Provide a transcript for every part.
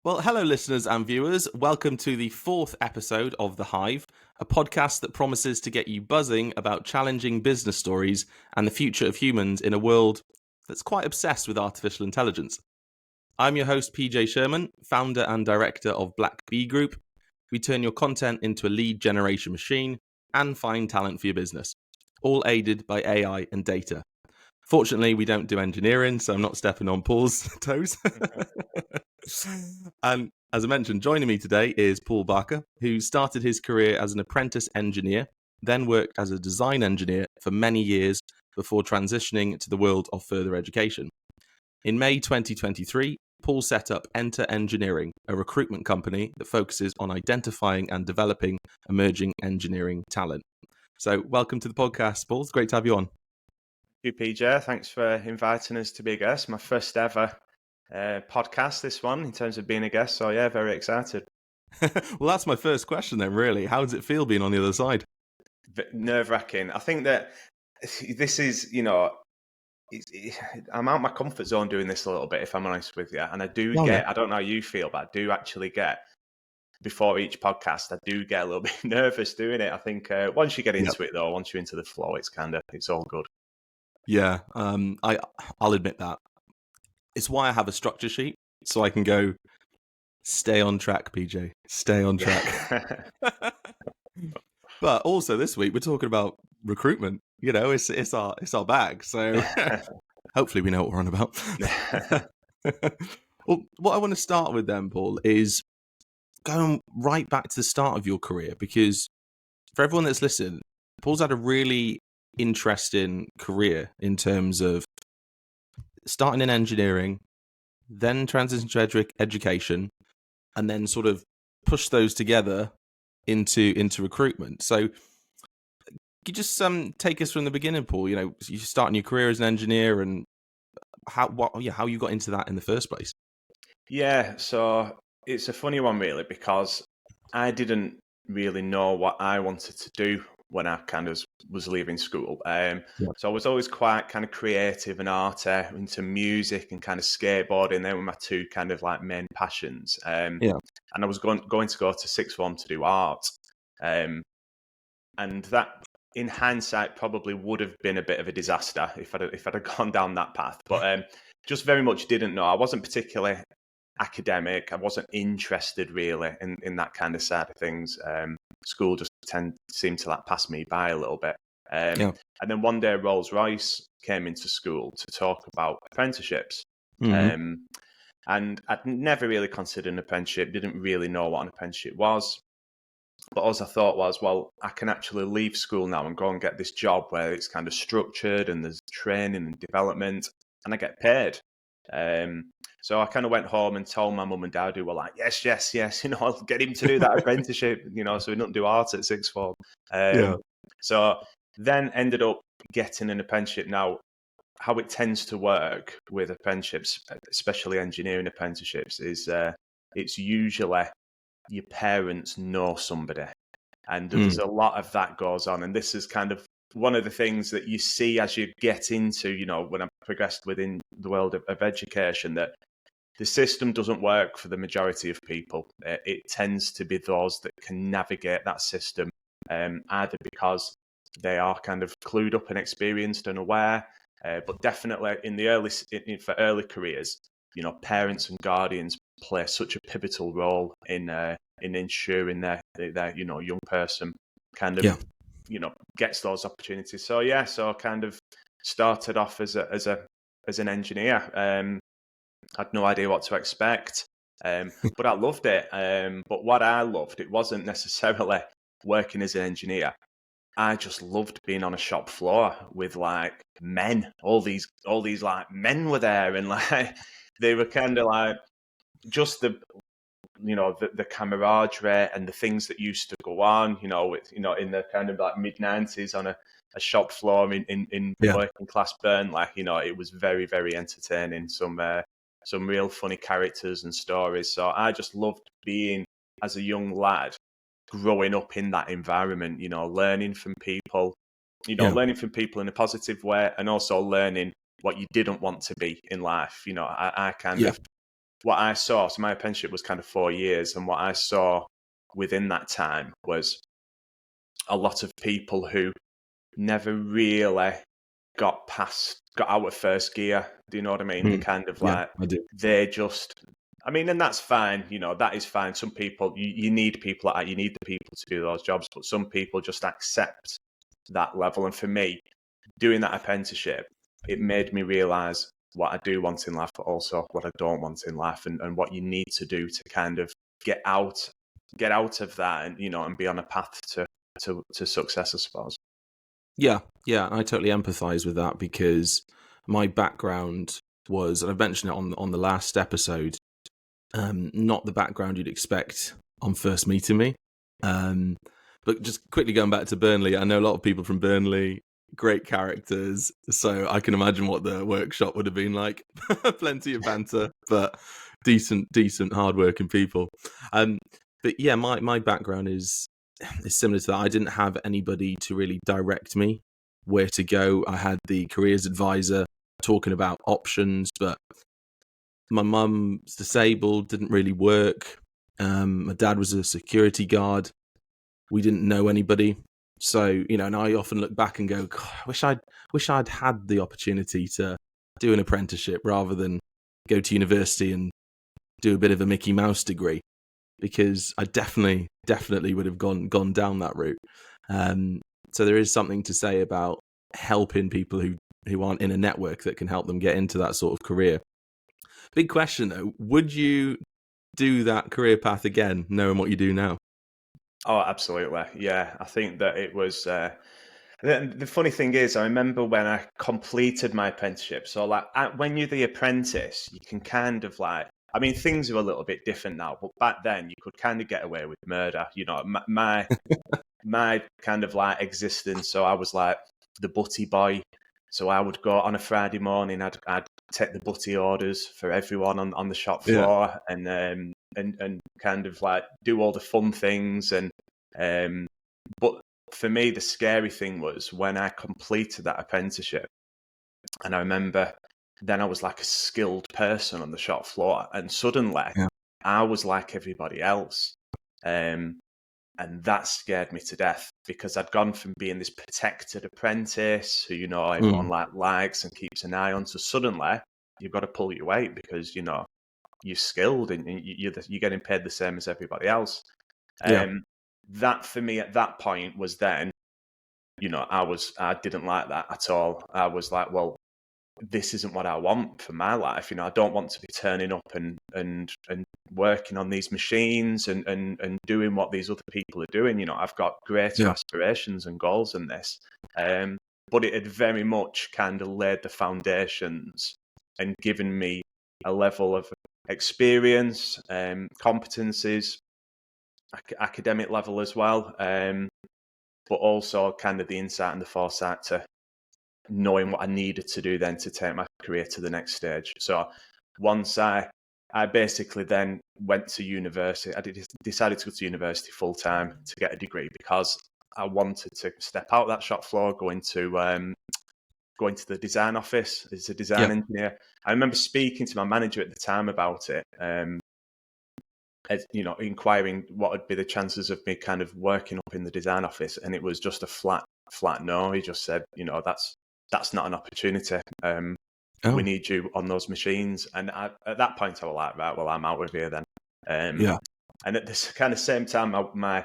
Well, hello, listeners and viewers. Welcome to the fourth episode of The Hive, a podcast that promises to get you buzzing about challenging business stories and the future of humans in a world that's quite obsessed with artificial intelligence. I'm your host, PJ Sherman, founder and director of BlackBee Group. We turn your content into a lead generation machine and find talent for your business, all aided by AI and data. Fortunately, we don't do engineering, so I'm not stepping on Paul's toes. And as I mentioned, joining me today is Paul Barker, who started his career as an apprentice engineer, then worked as a design engineer for many years before transitioning to the world of further education. In May 2023, Paul set up Enter Engineering, a recruitment company that focuses on identifying and developing emerging engineering talent. So welcome to the podcast, Paul. It's great to have you on. Thank you, PJ. Thanks for inviting us to be a guest. My first ever podcast, this one, in terms of being a guest. So, yeah, very excited. Well, that's my first question then, really. How does it feel being on the other side? Nerve-wracking. I think that this is, I'm out of my comfort zone doing this a little bit, if I'm honest with you. And I do I don't know how you feel, but I do actually get, before each podcast, I do get a little bit nervous doing it. I think once you get into it, though, once you're into the flow, it's all good. Yeah, I'll admit that. It's why I have a structure sheet, so I can go, stay on track, PJ, stay on track. But also this week, we're talking about recruitment. You know, it's our bag, so hopefully we know what we're on about. Well, what I want to start with then, Paul, is going right back to the start of your career, because for everyone that's listened, Paul's had a really interesting career in terms of starting in engineering, then transition to education, and then sort of push those together into recruitment. So could you just take us from the beginning, Paul? You know, you starting your career as an engineer and how you got into that in the first place. Yeah, so it's a funny one, really, because I didn't really know what I wanted to do when I kind of was leaving school. So I was always quite kind of creative and arty, into music and kind of skateboarding. They were my two kind of like main passions. And I was going to go to sixth form to do art. And that, in hindsight, probably would have been a bit of a disaster if I'd gone down that path. But just very much didn't know. I wasn't particularly academic. I wasn't interested really in that kind of side of things. School just seemed to like pass me by a little bit. And then one day Rolls-Royce came into school to talk about apprenticeships. And I'd never really considered an apprenticeship, didn't really know what an apprenticeship was. But all I thought was, well, I can actually leave school now and go and get this job where it's kind of structured and there's training and development and I get paid. So I kind of went home and told my mum and dad, who were like, yes, I'll get him to do that apprenticeship, so he doesn't do art at sixth form. So then ended up getting an apprenticeship. Now, how it tends to work with apprenticeships, especially engineering apprenticeships, is it's usually your parents know somebody. And there's a lot of that goes on. And this is kind of one of the things that you see as you get into, when I progressed within the world of education, that the system doesn't work for the majority of people. It tends to be those that can navigate that system, either because they are kind of clued up and experienced and aware, but definitely for early careers, parents and guardians play such a pivotal role in ensuring their young person kind of gets those opportunities. So I kind of started off as an engineer. Had no idea what to expect, but I loved it. But what I loved, it wasn't necessarily working as an engineer. I just loved being on a shop floor with like men. All these like men were there, and like they were kind of like just the camaraderie and the things that used to go on, in the kind of like mid-90s on a shop floor in working class Burnley. It was very, very entertaining. Some real funny characters and stories. So I just loved being, as a young lad, growing up in that environment, learning from people, learning from people in a positive way, and also learning what you didn't want to be in life. I kind of what I saw, so my apprenticeship was kind of 4 years, and what I saw within that time was a lot of people who never really got out of first gear. Do you know what I mean? They kind of Yeah, like, I do. they just, I mean, and that's fine. That is fine. Some people, you need people like that. You need the people to do those jobs, but some people just accept that level. And for me, doing that apprenticeship, it made me realize what I do want in life, but also what I don't want in life, and what you need to do to kind of get out of that, and and be on a path to success, I suppose. Yeah, I totally empathize with that, because my background was, and I've mentioned it on the last episode, not the background you'd expect on first meeting me. But just quickly going back to Burnley, I know a lot of people from Burnley, great characters, so I can imagine what the workshop would have been like. Plenty of banter, but decent, hardworking people. But yeah, my background is similar to that. I didn't have anybody to really direct me where to go. I had the careers advisor talking about options, but my mum's disabled, didn't really work. My dad was a security guard. We didn't know anybody. So, and I often look back and go, God, I wish I'd had the opportunity to do an apprenticeship rather than go to university and do a bit of a Mickey Mouse degree, because I definitely would have gone down that route. So there is something to say about helping people who aren't in a network that can help them get into that sort of career. Big question though, would you do that career path again, knowing what you do now? Oh, absolutely. Yeah, I think that it was. The funny thing is, I remember when I completed my apprenticeship. So, like, when you're the apprentice, you can kind of like. I mean, things are a little bit different now, but back then you could kind of get away with murder. My kind of like existence. So I was like the butty boy. So I would go on a Friday morning. I'd take the butty orders for everyone on the shop floor, and kind of like do all the fun things. And but for me, the scary thing was when I completed that apprenticeship, and I remember then I was like a skilled person on the shop floor, and suddenly I was like everybody else. And that scared me to death, because I'd gone from being this protected apprentice who, everyone likes and keeps an eye on, to suddenly you've got to pull your weight, because, you're skilled and you're getting paid the same as everybody else. That for me at that point was then, I didn't like that at all. I was like, well, this isn't what I want for my life. I don't want to be turning up and working on these machines and doing what these other people are doing. I've got greater aspirations and goals in this. But it had very much kind of laid the foundations and given me a level of experience, competencies, academic level as well, but also kind of the insight and the foresight to knowing what I needed to do then to take my career to the next stage. So once I basically then went to university, I decided to go to university full time to get a degree, because I wanted to step out of that shop floor, go into the design office as a design engineer. I remember speaking to my manager at the time about it, inquiring what would be the chances of me kind of working up in the design office, and it was just a flat no. He just said, that's not an opportunity. We need you on those machines. And at that point, I was like, right, well, I'm out of here then. And at this kind of same time, my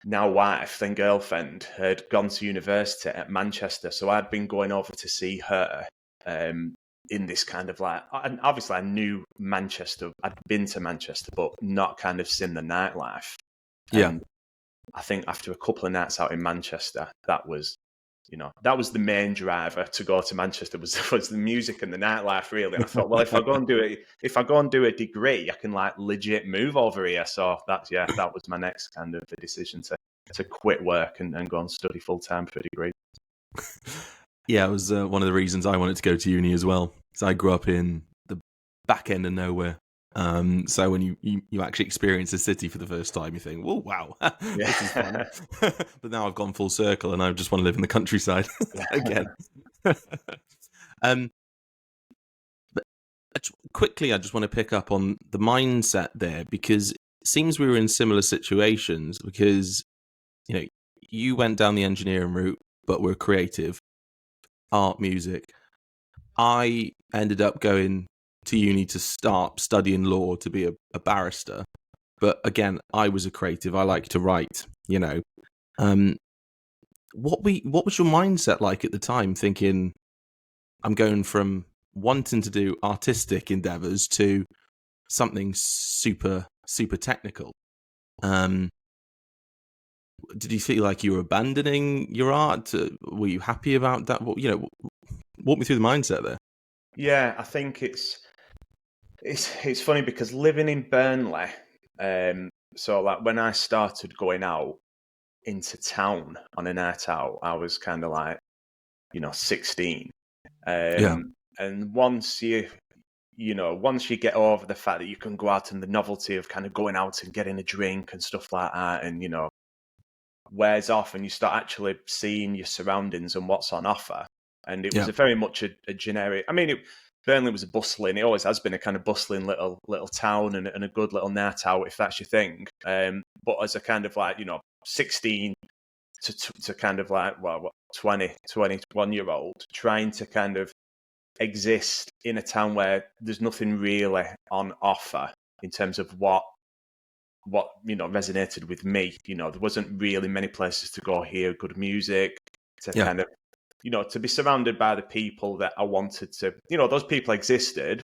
now wife, then girlfriend, had gone to university at Manchester. So I'd been going over to see her in this kind of like, and obviously I knew Manchester. I'd been to Manchester, but not kind of seen the nightlife. And I think after a couple of nights out in Manchester, that was the main driver to go to Manchester was the music and the nightlife, really. And I thought, well, if I go and do a degree, I can like legit move over here. So that was my next kind of decision to quit work and go and study full time for a degree. Yeah, it was one of the reasons I wanted to go to uni as well. So I grew up in the back end of nowhere. So when you actually experience a city for the first time, you think, "Whoa, wow, this is fun." But now I've gone full circle, and I just want to live in the countryside again. But quickly, I just want to pick up on the mindset there, because it seems we were in similar situations, because, you went down the engineering route, but we're creative, art, music. I ended up going to uni to start studying law to be a barrister. But again, I was a creative. I like to write, What was your mindset like at the time, thinking I'm going from wanting to do artistic endeavors to something super, super technical? Did you feel like you were abandoning your art? Were you happy about that? Walk me through the mindset there. Yeah, I think it's funny because living in Burnley, so like when I started going out into town on a night out, I was kind of like, 16. Yeah, And once once you get over the fact that you can go out and the novelty of kind of going out and getting a drink and stuff like that, and, wears off and you start actually seeing your surroundings and what's on offer. And it was yeah, a very much a generic, Burnley was a bustling, it always has been a kind of bustling little town and a good little night out, if that's your thing. But as a kind of like, 16 to kind of like, 20, 21-year-old, trying to kind of exist in a town where there's nothing really on offer in terms of what resonated with me. There wasn't really many places to go hear good music, to yeah, kind of, to be surrounded by the people that I wanted to, those people existed.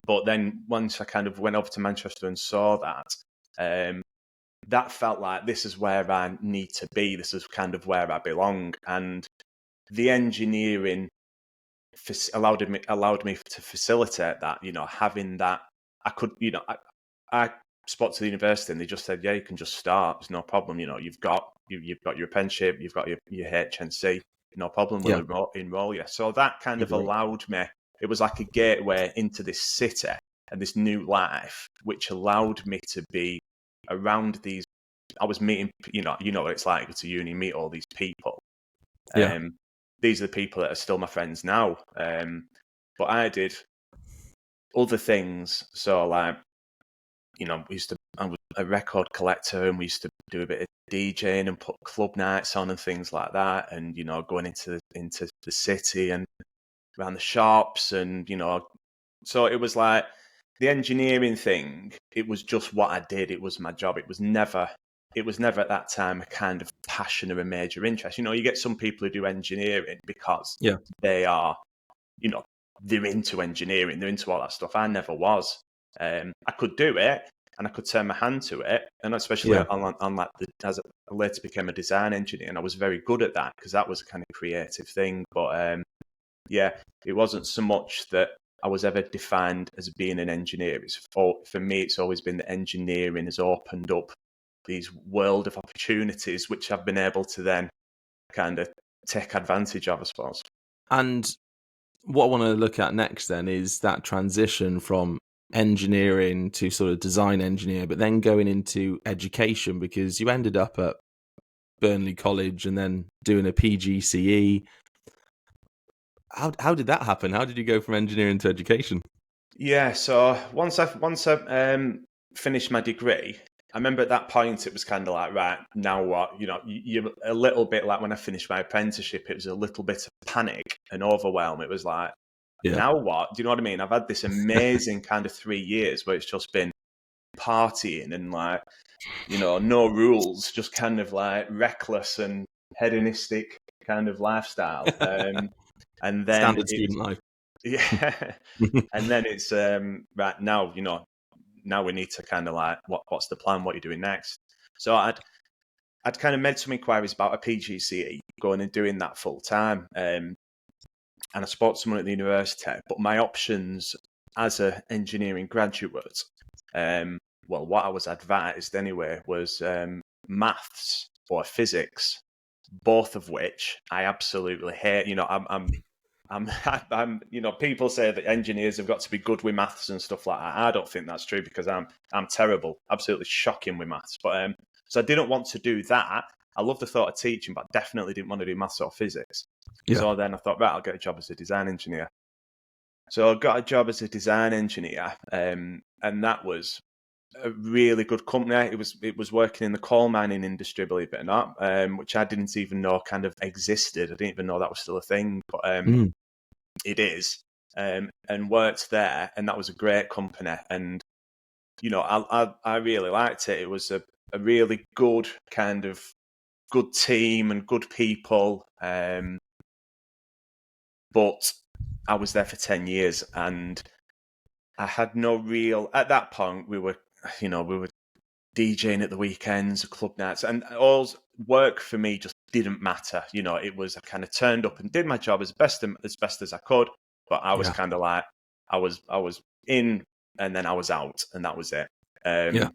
But then once I kind of went over to Manchester and saw that, that felt like this is where I need to be. This is kind of where I belong. And the engineering allowed me to facilitate that, having that. I could, I spoke to the university and they just said, yeah, you can just start. There's no problem. You've got your apprenticeship, you've got your HNC, no problem. yeah. We'll enroll you. So that kind of Great. allowed me, it was like a gateway into this city and this new life, which allowed me to be around these. I was meeting, what it's like to uni, meet all these people. Yeah, These are the people that are still my friends now. But I did other things. So like, I was a record collector and we used to do a bit of DJing and put club nights on and things like that. And, going into the city and around the shops and, so it was like the engineering thing. It was just what I did. It was my job. It was never at that time a kind of passion or a major interest. You get some people who do engineering because yeah, they are, they're into engineering, they're into all that stuff. I never was. I could do it and I could turn my hand to it. And especially yeah. on like as I later became a design engineer, and I was very good at that because that was a kind of creative thing. But yeah, it wasn't so much that I was ever defined as being an engineer. For me, it's always been that engineering has opened up these world of opportunities, which I've been able to then kind of take advantage of, I suppose. And what I want to look at next then is that transition from engineering to sort of design engineer, but then going into education, because you ended up at Burnley College and then doing a PGCE. How did that happen? How did you go from engineering to education? Yeah, so once I finished my degree, I remember at that point it was kind of like, right, now what? You're a little bit like when I finished my apprenticeship, it was a little bit of panic and overwhelm. It was like, Yeah, now what? Do you know what I mean? I've had this amazing kind of 3 years where it's just been partying and like, no rules, just kind of like reckless and hedonistic kind of lifestyle. And then standard student life. yeah, and then it's right now, now we need to kind of like, what's the plan? What are you doing next? So I'd kind of made some inquiries about a PGCE, going and doing that full time. And I spoke to someone at the university, but my options as an engineering graduate, well, what I was advised anyway was maths or physics, both of which I absolutely hate. I'm people say that engineers have got to be good with maths and stuff like that. I don't think that's true because I'm terrible, absolutely shocking with maths. But so I didn't want to do that. I love the thought of teaching, but definitely didn't want to do maths or physics. Yeah, So then I thought, right, I'll get a job as a design engineer. So I got a job as a design engineer, and that was a really good company. It was working in the coal mining industry, believe it or not, which I didn't even know kind of existed. I didn't even know that was still a thing, but it is. And worked there, and that was a great company. And I really liked it. It was a really good kind of good team and good people. But I was there for 10 years, and I had no real. At that point, we were DJing at the weekends, club nights, and all work for me just didn't matter. It was I kind of turned up and did my job as best as I could, but I was kind of like I was in and then I was out, and that was it. And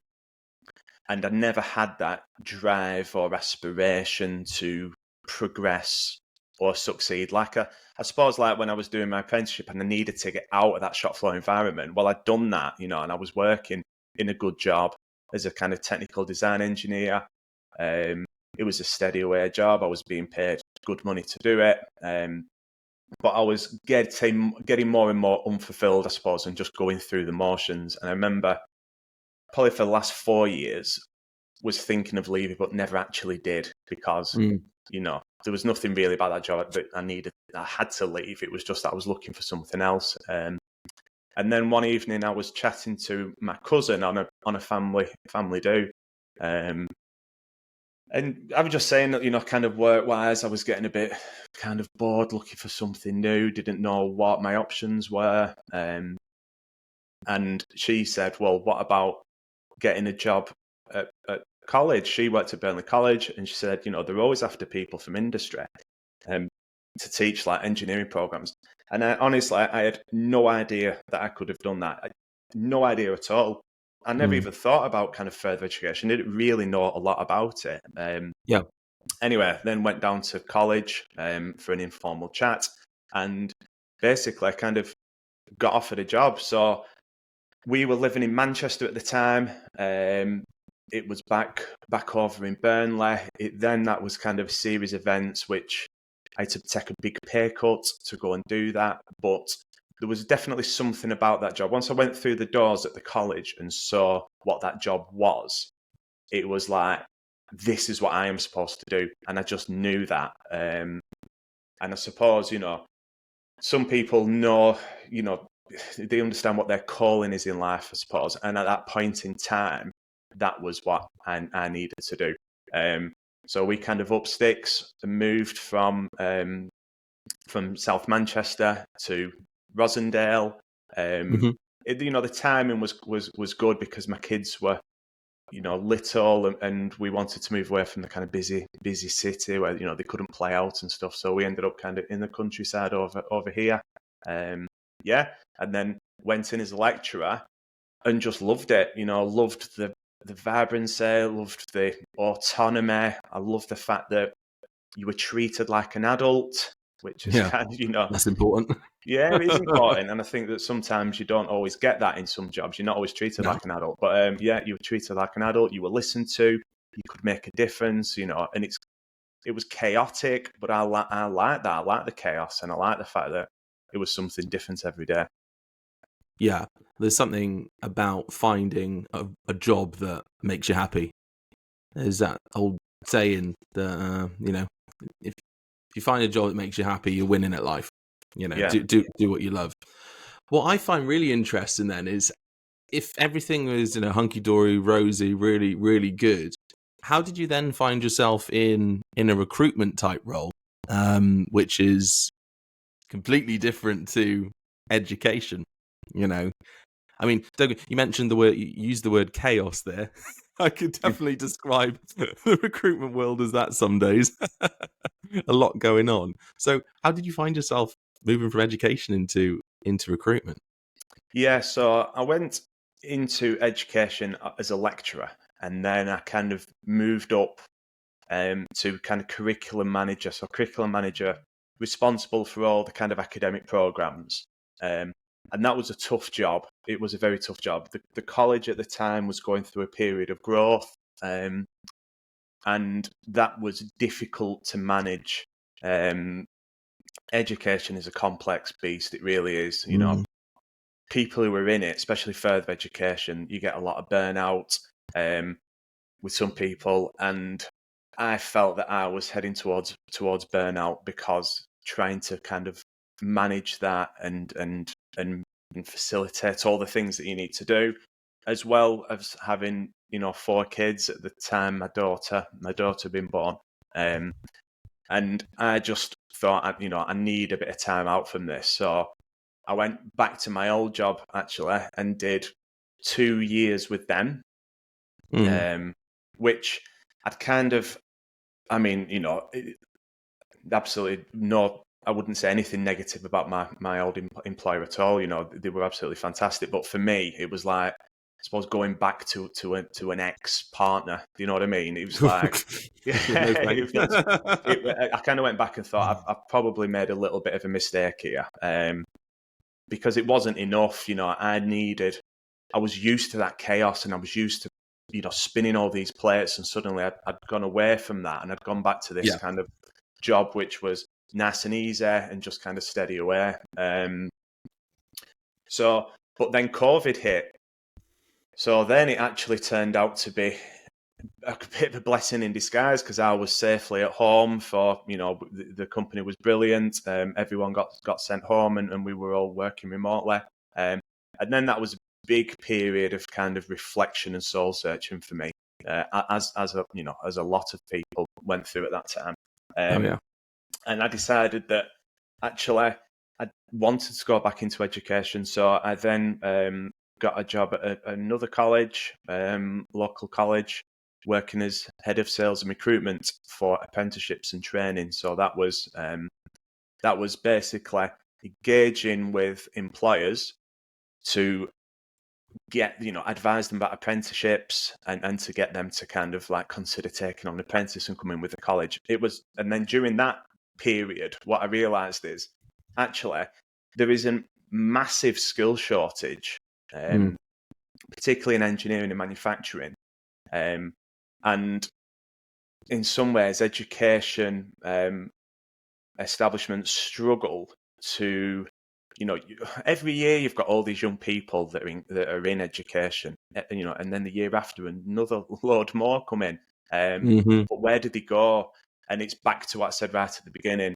I never had that drive or aspiration to progress or succeed. I suppose like when I was doing my apprenticeship and I needed to get out of that shop floor environment. Well, I'd done that, and I was working in a good job as a kind of technical design engineer. It was a steady away job. I was being paid good money to do it. But I was getting more and more unfulfilled, I suppose, and just going through the motions. And I remember probably for the last 4 years was thinking of leaving, but never actually did because, there was nothing really about that job that I had to leave. It was just that I was looking for something else. And then one evening I was chatting to my cousin on a family do. And I was just saying that, kind of work-wise, I was getting a bit kind of bored, looking for something new, didn't know what my options were. And she said, well, what about getting a job at college? She worked at Burnley College, and she said, they're always after people from industry to teach like engineering programs. And honestly, I had no idea that I could have done that. No idea at all. I never even thought about kind of further education. Didn't really know a lot about it. Anyway, then went down to college for an informal chat, and basically I kind of got offered a job. So we were living in Manchester at the time. It was back over in Burnley. That was kind of a series of events which I had to take a big pay cut to go and do that. But there was definitely something about that job. Once I went through the doors at the college and saw what that job was, it was like, this is what I am supposed to do. And I just knew that. And I suppose, some people know, they understand what their calling is in life, I suppose. And at that point in time, that was what I needed to do. So we kind of up sticks and moved from South Manchester to Rosendale. The timing was good because my kids were, little, and we wanted to move away from the kind of busy city where they couldn't play out and stuff. So we ended up kind of in the countryside over here. And then went in as a lecturer and just loved it. Loved the vibrancy, loved the autonomy. I loved the fact that you were treated like an adult, which is kind of, that's important. Yeah, it is important. And I think that sometimes you don't always get that in some jobs. You're not always treated like an adult. But you were treated like an adult. You were listened to. You could make a difference, and it was chaotic, but I like that. I like the chaos, and I like the fact that it was something different every day. Yeah, there's something about finding a job that makes you happy. There's that old saying that, if you find a job that makes you happy, you're winning at life. Do what you love. What I find really interesting then is if everything was hunky-dory, rosy, really, really good, how did you then find yourself in a recruitment type role, which is completely different to education? I mean, you mentioned you used the word chaos there. I could definitely describe the recruitment world as that some days. A lot going on. So how did you find yourself moving from education into recruitment? Yeah, so I went into education as a lecturer, and then I kind of moved up to kind of curriculum manager. So curriculum manager responsible for all the kind of academic programs. And that was a tough job. It was a very tough job. The college at the time was going through a period of growth, and that was difficult to manage. education is a complex beast. It really is. People who are in it, especially further education, you get a lot of burnout with some people, and I felt that I was heading towards burnout because trying to kind of manage that and facilitate all the things that you need to do, as well as having 4 kids at the time. My daughter had been born, and I just thought I need a bit of time out from this. So I went back to my old job actually and did 2 years with them, which I'd kind of, absolutely no, I wouldn't say anything negative about my old employer at all. They were absolutely fantastic. But for me, it was like, I suppose, going back to an ex-partner. Do you know what I mean? It was like, I kind of went back and thought, I've probably made a little bit of a mistake here, because it wasn't enough. I was used to that chaos, and I was used to spinning all these plates, and suddenly I'd gone away from that, and I'd gone back to this kind of job which was nice and easy and just kind of steady away. But then COVID hit. So then it actually turned out to be a bit of a blessing in disguise, because I was safely at home for, the company was brilliant. Everyone got sent home, and we were all working remotely. And then that was a big period of kind of reflection and soul searching for me, as a lot of people went through at that time. And I decided that actually I wanted to go back into education. So I then got a job at another college, local college, working as head of sales and recruitment for apprenticeships and training. So that was basically engaging with employers to get, advise them about apprenticeships and to get them to kind of like consider taking on an apprentice and coming with the college. And then during that period, what I realized is actually there is a massive skill shortage, particularly in engineering and manufacturing. And in some ways, education establishments struggle to, every year you've got all these young people that are in education, and then the year after another load more come in. But where did they go? And it's back to what I said right at the beginning.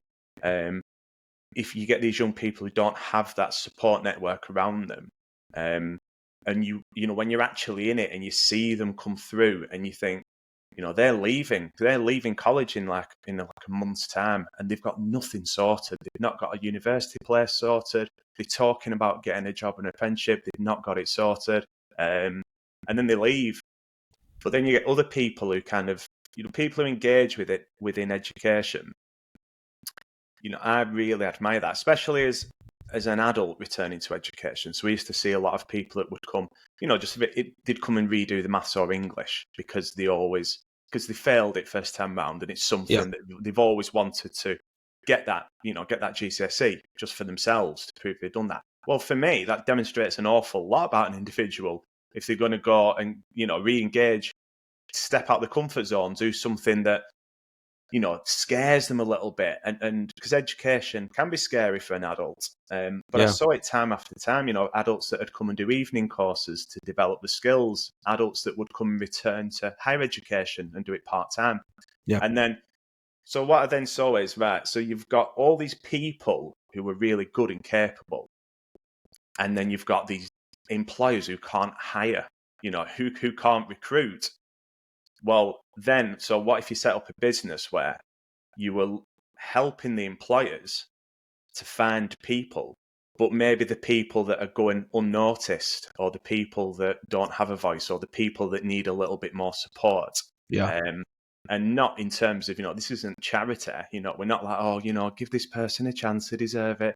If you get these young people who don't have that support network around them, and when you're actually in it and you see them come through and you think, they're leaving college in like a month's time, and they've got nothing sorted. They've not got a university place sorted. They're talking about getting a job, an apprenticeship. They've not got it sorted. And then they leave. But then you get other people who kind of, people who engage with it within education. I really admire that, especially as an adult returning to education. So we used to see a lot of people that would come, they'd come and redo the maths or English because they failed it first time round, and it's something that they've always wanted to get that GCSE just for themselves to prove they've done that. Well, for me, that demonstrates an awful lot about an individual if they're going to go and, re-engage, step out the comfort zone, do something that, scares them a little bit. And because education can be scary for an adult. But I saw it time after time, adults that had come and do evening courses to develop the skills, adults that would come and return to higher education and do it part-time. And then, so what I then saw is, right, so you've got all these people who were really good and capable. And then you've got these employers who can't hire, who can't recruit. Well, then, so what if you set up a business where you were helping the employers to find people, but maybe the people that are going unnoticed, or the people that don't have a voice, or the people that need a little bit more support? And not in terms of, this isn't charity. We're not like, give this person a chance, they deserve it.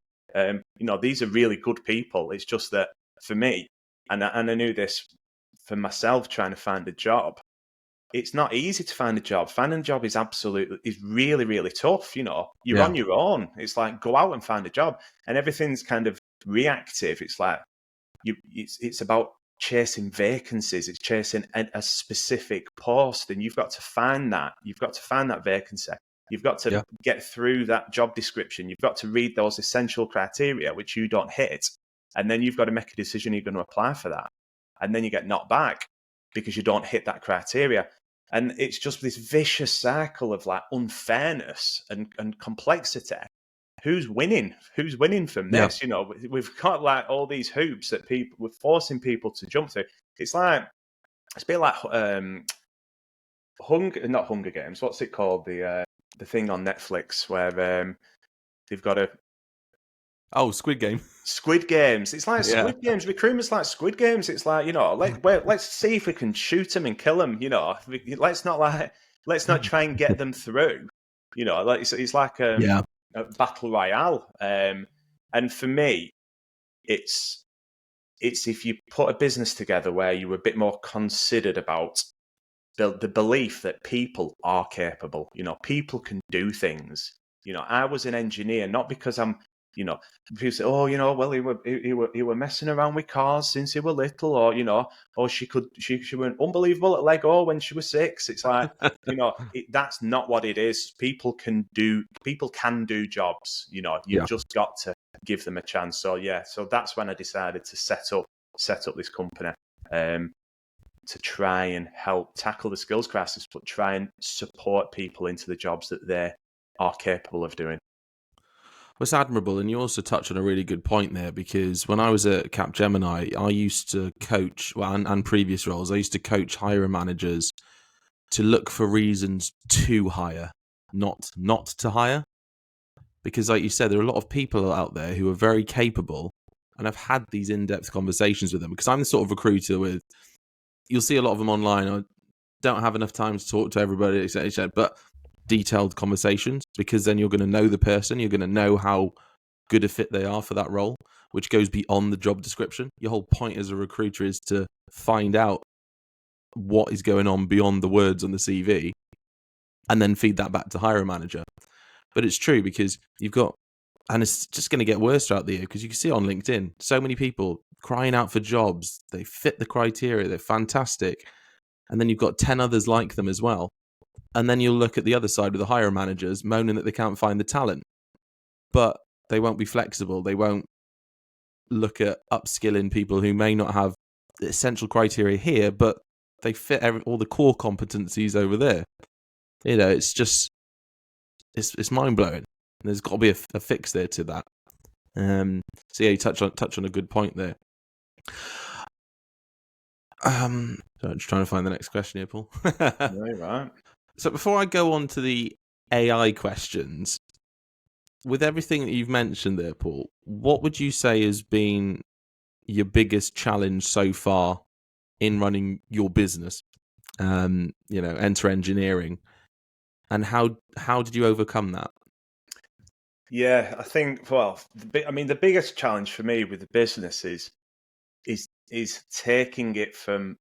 These are really good people. It's just that for me, and I knew this for myself trying to find a job, it's not easy to find a job. Finding a job is really, really tough. You're on your own. It's like, go out and find a job, and everything's kind of reactive. It's like it's about chasing vacancies. It's chasing a specific post, and you've got to find that. You've got to find that vacancy. You've got to get through that job description. You've got to read those essential criteria, which you don't hit. And then you've got to make a decision you're going to apply for that. And then you get knocked back because you don't hit that criteria. And it's just this vicious cycle of like unfairness and complexity. Who's winning? Who's winning from this? You know, we've got like all these hoops that we're forcing people to jump through. It's a bit like not Hunger Games. What's it called? The thing on Netflix where they've got a Squid Game. Squid Games. It's like Squid Games. Recruitment's like Squid Games. It's like, you know, let's see if we can shoot them and kill them. You know, let's not try and get them through. You know, it's like a battle royale. And for me, it's if you put a business together where you were a bit more considered about the belief that people are capable. You know, people can do things. You know, I was an engineer not because I'm. You know, people say, "Oh, you know, well, he were messing around with cars since he were little," or you know, "Oh, she went unbelievable at Lego when she was 6." It's like, you know, that's not what it is. People can do jobs. You know, you've just got to give them a chance. So so that's when I decided to set up this company to try and help tackle the skills crisis, but try and support people into the jobs that they are capable of doing. Well, it's admirable, and you also touch on a really good point there, because when I was at Capgemini, I used to coach, and previous roles, I used to coach hiring managers to look for reasons to hire, not to hire. Because like you said, there are a lot of people out there who are very capable, and I've had these in-depth conversations with them, because I'm the sort of recruiter you'll see a lot of them online. I don't have enough time to talk to everybody, etc. But detailed conversations, because then you're going to know the person, you're going to know how good a fit they are for that role, which goes beyond the job description. Your whole point as a recruiter is to find out what is going on beyond the words on the CV and then feed that back to hiring manager. But it's true, because you've got, and it's just going to get worse throughout the year, because you can see on LinkedIn so many people crying out for jobs. They fit the criteria, they're fantastic, and then you've got 10 others like them as well. And then you'll look at the other side with the hiring managers moaning that they can't find the talent, but they won't be flexible. They won't look at upskilling people who may not have the essential criteria here, but they fit all the core competencies over there. You know, it's just, it's mind blowing. There's got to be a fix there to that. So yeah, you touch on a good point there. So I'm just trying to find the next question here, Paul. Right. So before I go on to the AI questions, with everything that you've mentioned there, Paul, what would you say has been your biggest challenge so far in running your business? You know, Enter Engineering, and how did you overcome that? Yeah, I think, well, the biggest challenge for me with the business is taking it from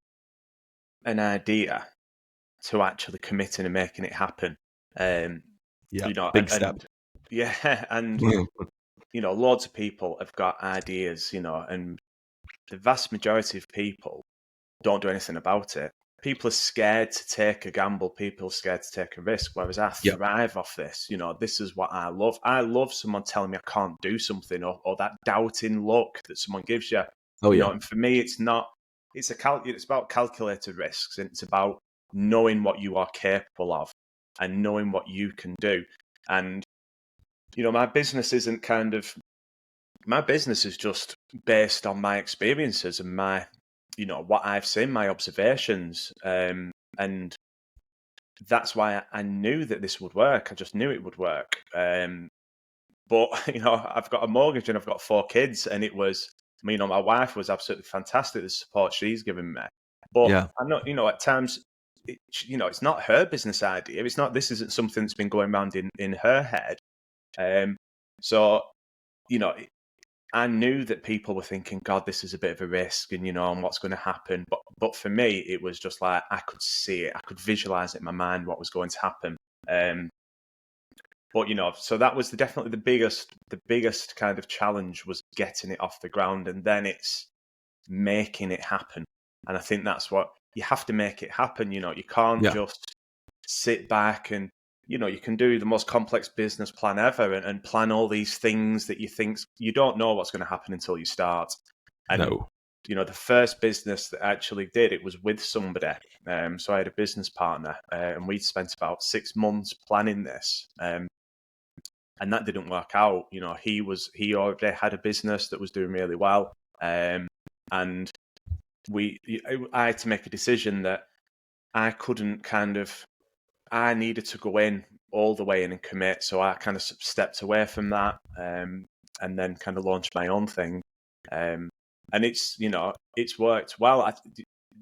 an idea to actually committing and making it happen. You know, big step. And you know, loads of people have got ideas, you know, and the vast majority of people don't do anything about it. People are scared to take a gamble. People are scared to take a risk, whereas I thrive off this. You know, this is what I love. I love someone telling me I can't do something, or that doubting look that someone gives you. You know, and for me, it's not. It's about calculated risks, and it's about knowing what you are capable of and knowing what you can do. And you know, my business is just based on my experiences and my, you know, what I've seen, my observations, and that's why I knew that this would work. I just knew it would work. But you know, I've got a mortgage and I've got 4 kids, and it was, you know, my wife was absolutely fantastic, the support she's given me. But I'm not, you know, at times, you know, it's not her business idea. It's not. This isn't something that's been going around in her head. So, you know, I knew that people were thinking, God, this is a bit of a risk, and, you know, and what's going to happen. But for me, it was just like, I could see it. I could visualize it in my mind, what was going to happen. But, you know, so that was definitely the biggest kind of challenge, was getting it off the ground, and then it's making it happen. And I think that's what you have to make it happen. You know, you can't just sit back and you can do the most complex business plan ever and plan all these things that you don't know what's going to happen until you start. And, No. the first business that I actually did, it was with somebody. So I had a business partner and we'd spent about 6 months planning this. And that didn't work out. He already had a business that was doing really well. And I had to make a decision that I couldn't I needed to go in all the way in and commit. So I kind of stepped away from that and then kind of launched my own thing. And it's worked well.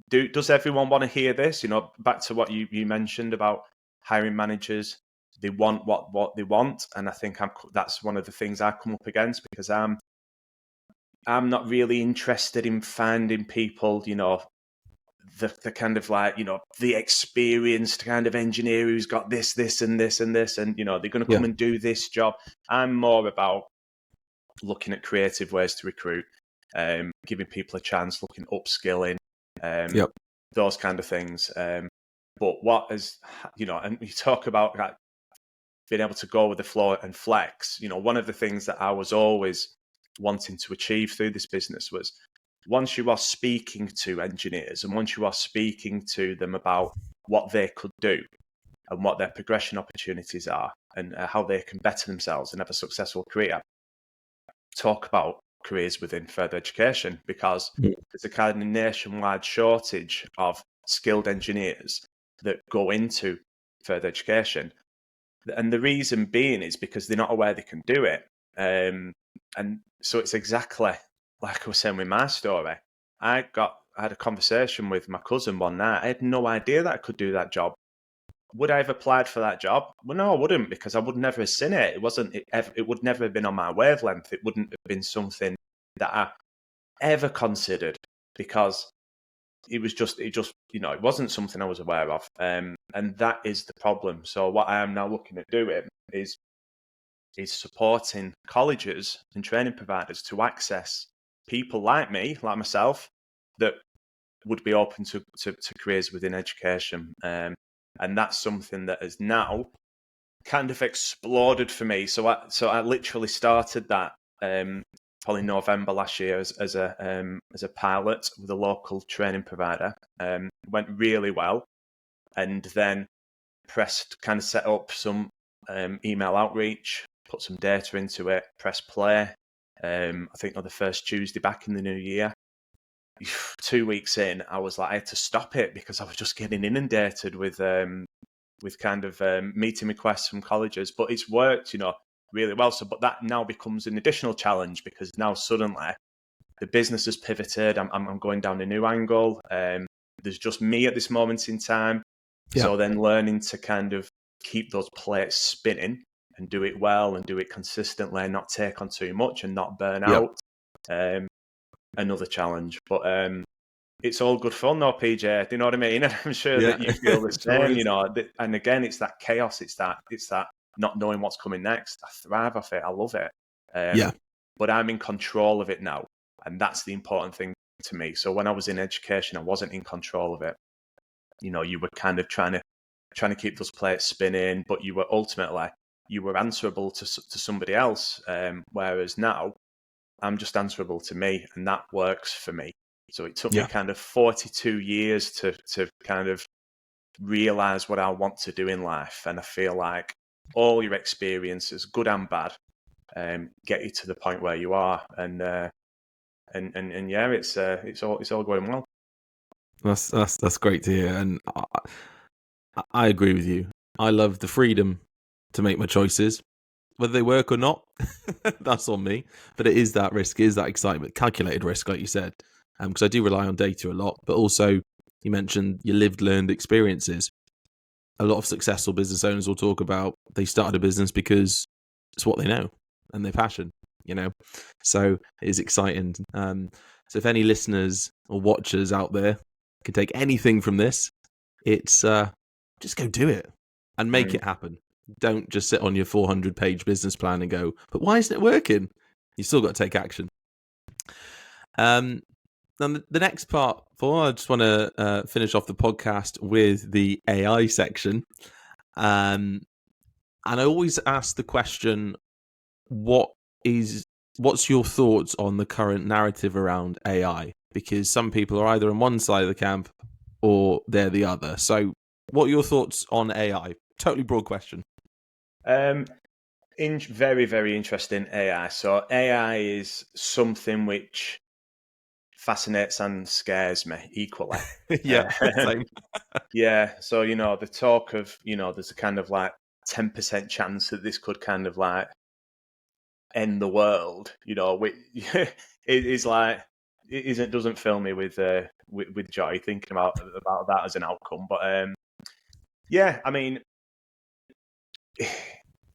Does everyone want to hear this? Back to what you mentioned about hiring managers, they want what they want. And I think that's one of the things I come up against, because I'm not really interested in finding people, the kind of like, the experienced kind of engineer who's got this and this and this, and, they're going to come and do this job. I'm more about looking at creative ways to recruit, giving people a chance, looking at upskilling, those kind of things. But what is, and you talk about like, being able to go with the flow and flex, one of the things that I was always wanting to achieve through this business was, once you are speaking to engineers and once you are speaking to them about what they could do and what their progression opportunities are and how they can better themselves and have a successful career, talk about careers within further education, because there's a kind of nationwide shortage of skilled engineers that go into further education. And the reason being is because they're not aware they can do it. And so it's exactly like I was saying with my story. I had a conversation with my cousin one night. I had no idea that I could do that job. Would I have applied for that job? Well, no, I wouldn't, because I would never have seen it. It would never have been on my wavelength. It wouldn't have been something that I ever considered, because it wasn't something I was aware of. And that is the problem. So what I am now looking at doing is supporting colleges and training providers to access people like me, like myself, that would be open to careers within education. And that's something that has now kind of exploded for me. So I literally started that probably November last year as a pilot with a local training provider. Went really well, and then set up some email outreach, put some data into it, press play. I think on the first Tuesday back in the new year. 2 weeks in, I was like, I had to stop it because I was just getting inundated with kind of meeting requests from colleges. But it's worked, really well. So, but that now becomes an additional challenge, because now suddenly the business has pivoted. I'm going down a new angle. There's just me at this moment in time. Yeah. So then learning to kind of keep those plates spinning and do it well and do it consistently and not take on too much and not burn out. Another challenge. But it's all good fun though, PJ. Do you know what I mean? And I'm sure that you feel the same, and again, it's that chaos. It's that not knowing what's coming next. I thrive off it. I love it. But I'm in control of it now. And that's the important thing to me. So when I was in education, I wasn't in control of it. You were kind of trying to keep those plates spinning, but you were answerable to somebody else. Whereas now I'm just answerable to me, and that works for me. So it took me kind of 42 years to kind of realize what I want to do in life. And I feel like all your experiences, good and bad, get you to the point where you are. And it's all going well. That's great to hear. And I agree with you. I love the freedom to make my choices. Whether they work or not, that's on me. But it is that risk, it is that excitement, calculated risk, like you said. Because I do rely on data a lot. But also, you mentioned your learned experiences. A lot of successful business owners will talk about they started a business because it's what they know and their passion, So it is exciting. So if any listeners or watchers out there can take anything from this, it's just go do it and make it happen. Don't just sit on your 400-page business plan and go, but why isn't it working? You've still got to take action. Then the next part, I just want to finish off the podcast with the AI section. And I always ask the question, what's your thoughts on the current narrative around AI? Because some people are either on one side of the camp or they're the other. So what are your thoughts on AI? Totally broad question. Very, very interesting AI. So AI is something which fascinates and scares me equally. Yeah, same. Yeah. So, the talk of, there's a kind of like 10% chance that this could kind of like end the world, it is like, it doesn't fill me with joy thinking about that as an outcome. But yeah, I mean,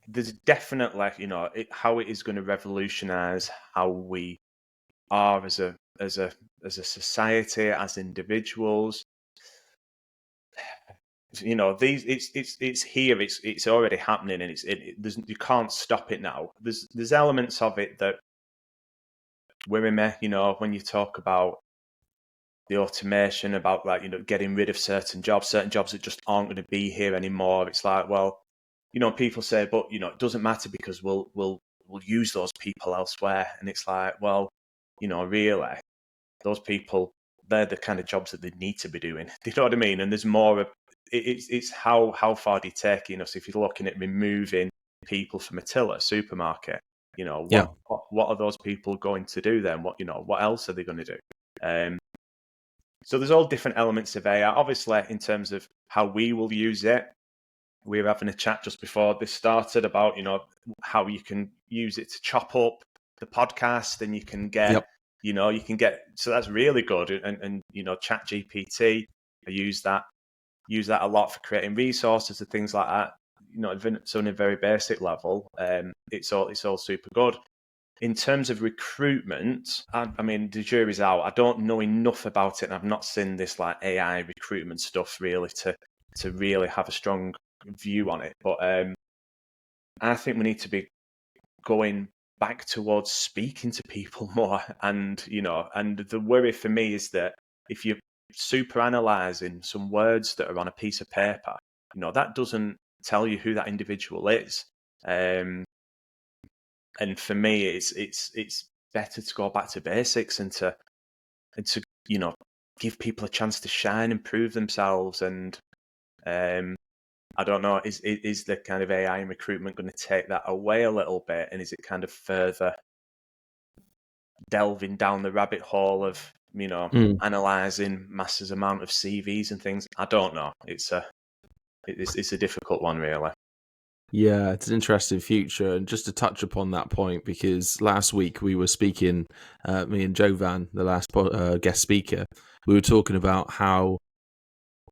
there's definitely, how it is going to revolutionize how we are as a society, as individuals. These it's here, it's already happening, and you can't stop it now. There's elements of it that worry me. When you talk about the automation, about like getting rid of certain jobs that just aren't going to be here anymore. It's like, well, people say, but it doesn't matter because we'll use those people elsewhere, and it's like, well, really, those people, they're the kind of jobs that they need to be doing. Do you know what I mean? And there's more of it's how far do you take it? So if you're looking at removing people from a till at a supermarket, Yeah. what are those people going to do then? What else are they going to do? So there's all different elements of AI. Obviously, in terms of how we will use it, we were having a chat just before this started about how you can use it to chop up the podcast, and you can get so that's really good. And Chat GPT, I use that a lot for creating resources and things like that. So on a very basic level, it's all super good. In terms of recruitment, I mean, the jury's out. I don't know enough about it, and I've not seen this like AI recruitment stuff really to really have a strong view on it. But I think we need to be going back towards speaking to people more. And and the worry for me is that if you're super analysing some words that are on a piece of paper, that doesn't tell you who that individual is. And for me, it's better to go back to basics and to give people a chance to shine and prove themselves. And I don't know, is the kind of AI in recruitment going to take that away a little bit, and is it kind of further delving down the rabbit hole of analysing massive amount of CVs and things? I don't know. It's a difficult one, really. Yeah, it's an interesting future. And just to touch upon that point, because last week we were speaking, me and Jovan, the last guest speaker, we were talking about how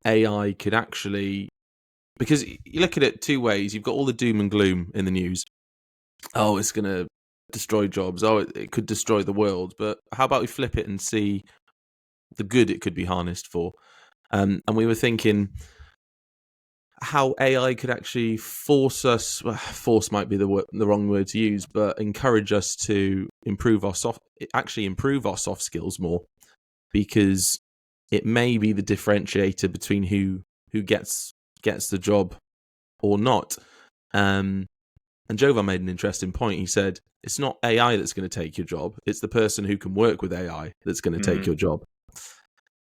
AI could actually, because you look at it two ways. You've got all the doom and gloom in the news. Oh, it's going to destroy jobs. Oh, it could destroy the world. But how about we flip it and see the good it could be harnessed for? And we were thinking how AI could actually force might be the wrong word to use, but encourage us to improve our soft skills more, because it may be the differentiator between who gets the job or not. And Jovan made an interesting point. He said it's not AI that's going to take your job; it's the person who can work with AI that's going to take your job.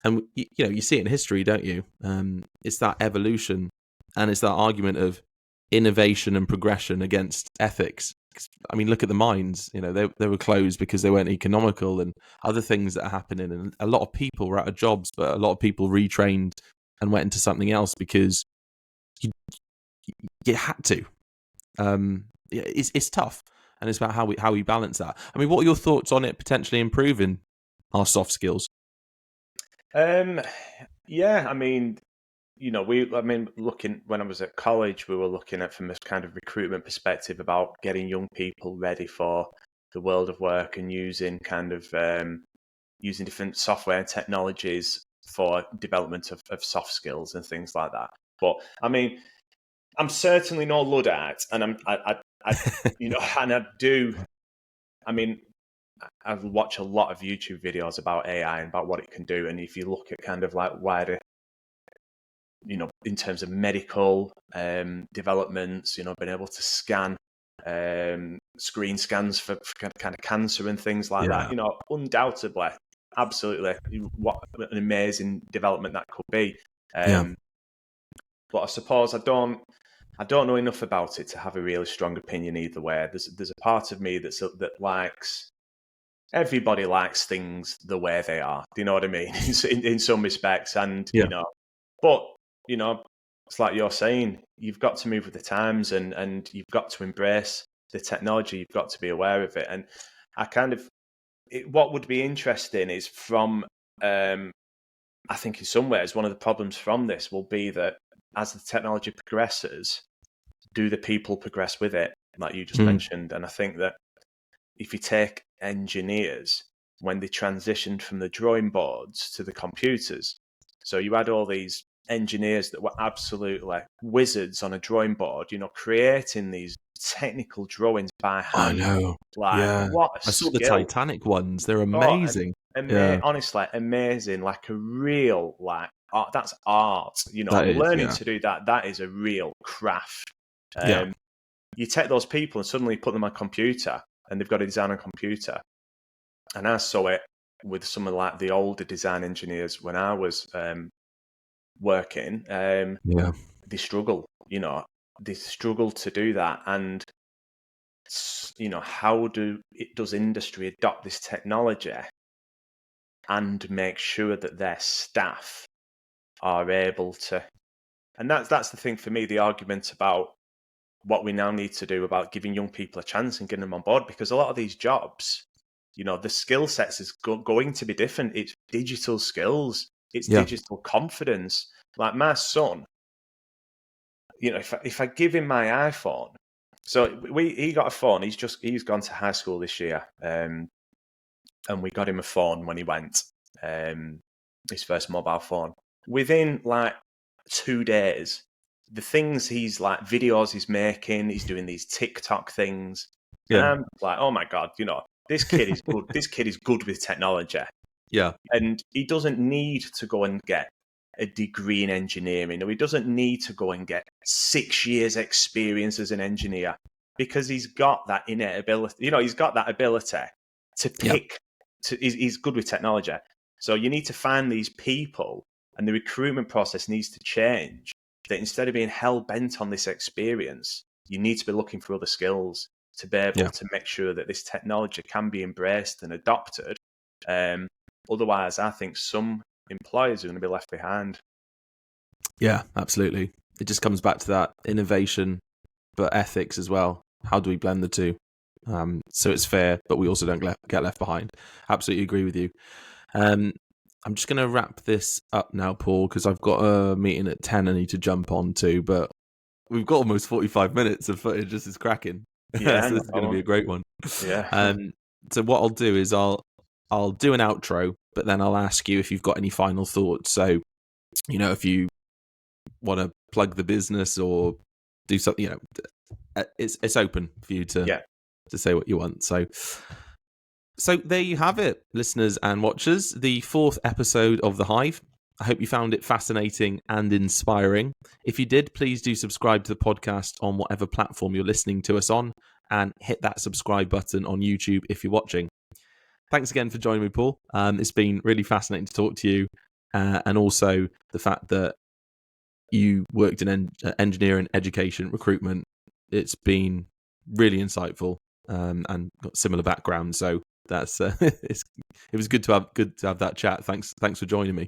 And you see it in history, don't you? It's that evolution. And it's that argument of innovation and progression against ethics. I mean, look at the mines. They were closed because they weren't economical, and other things that are happening. And a lot of people were out of jobs, but a lot of people retrained and went into something else because you had to. It's tough, and it's about how we balance that. I mean, what are your thoughts on it potentially improving our soft skills? Yeah, I mean, looking when I was at college, we were looking at from this kind of recruitment perspective about getting young people ready for the world of work and using using different software and technologies for development of soft skills and things like that. But I mean, I'm certainly no Luddite, and and I do. I mean, I watch a lot of YouTube videos about AI and about what it can do, and if you look at kind of like in terms of medical developments, being able to scan screen scans for kind of cancer and things like that. Undoubtedly, absolutely, what an amazing development that could be. But I suppose I don't know enough about it to have a really strong opinion either way. There's a part of me that likes. Everybody likes things the way they are. Do you know what I mean? in some respects, and but it's like you're saying, you've got to move with the times, and you've got to embrace the technology. You've got to be aware of it. And what would be interesting is I think in some ways, one of the problems from this will be that as the technology progresses, do the people progress with it, like you just mentioned? And I think that if you take engineers, when they transitioned from the drawing boards to the computers, so you had all these engineers that were absolutely wizards on a drawing board, creating these technical drawings by hand. I know. What a I saw skill. the Titanic ones. They're amazing. Honestly, amazing. Like a real, art, that's art. Learning to do that is a real craft. You take those people and suddenly put them on a computer, and they've got to design on a computer. And I saw it with some of the older design engineers when I was working. They struggle. They struggle to do that. And how does industry adopt this technology and make sure that their staff are able to? And that's the thing for me, the argument about what we now need to do about giving young people a chance and getting them on board, because a lot of these jobs, the skill sets is going to be different. It's digital skills, it's digital confidence. Like my son, if I give him my iPhone, so he got a phone. He's gone to high school this year, and we got him a phone when he went, his first mobile phone. Within 2 days, the things videos he's making, he's doing these TikTok things. And I'm like, oh my God, this kid is good. This kid is good with technology. Yeah. And he doesn't need to go and get a degree in engineering, or he doesn't need to go and get 6 years experience as an engineer, because he's got that innate ability. He's got that ability to pick. He's good with technology. So you need to find these people, and the recruitment process needs to change. That instead of being hell-bent on this experience, you need to be looking for other skills to be able to make sure that this technology can be embraced and adopted. Otherwise, I think some employers are going to be left behind. Yeah, absolutely. It just comes back to that innovation, but ethics as well. How do we blend the two? So it's fair, but we also don't get left behind. Absolutely agree with you. I'm just going to wrap this up now, Paul, because I've got a meeting at 10 I need to jump on to, but we've got almost 45 minutes of footage. This is cracking. Yeah, so this is going to be a great one. Yeah. So what I'll do is I'll do an outro, but then I'll ask you if you've got any final thoughts. So, if you want to plug the business or do something, it's open for you to say what you want. So there you have it, listeners and watchers, the 4th episode of The Hive. I hope you found it fascinating and inspiring. If you did, please do subscribe to the podcast on whatever platform you're listening to us on, and hit that subscribe button on YouTube if you're watching. Thanks again for joining me, Paul. It's been really fascinating to talk to you, and also the fact that you worked in engineering, education, recruitment. It's been really insightful, and got similar backgrounds. So that's it was good to have that chat. Thanks for joining me.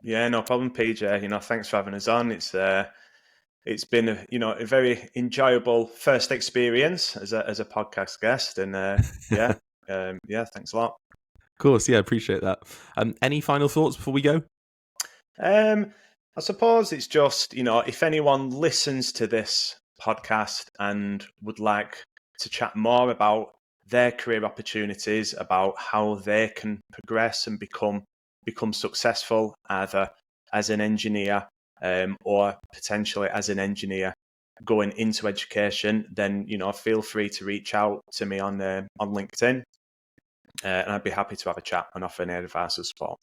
Yeah, no problem, PJ. Thanks for having us on. It's been a very enjoyable first experience as a podcast guest, and thanks a lot. Of course, appreciate that. Any final thoughts before we go? I suppose it's just, if anyone listens to this podcast and would like to chat more about their career opportunities, about how they can progress and become successful, either as an engineer or potentially as an engineer going into education, then feel free to reach out to me on LinkedIn, and I'd be happy to have a chat and offer any advice or support.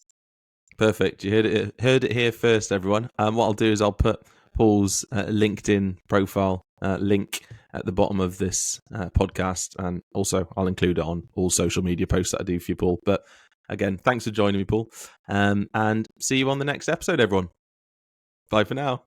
Perfect. You heard it here first, everyone. What I'll do is I'll put Paul's LinkedIn profile link at the bottom of this podcast, and also I'll include it on all social media posts that I do for you, Paul. But again, thanks for joining me, Paul, and see you on the next episode, everyone. Bye for now.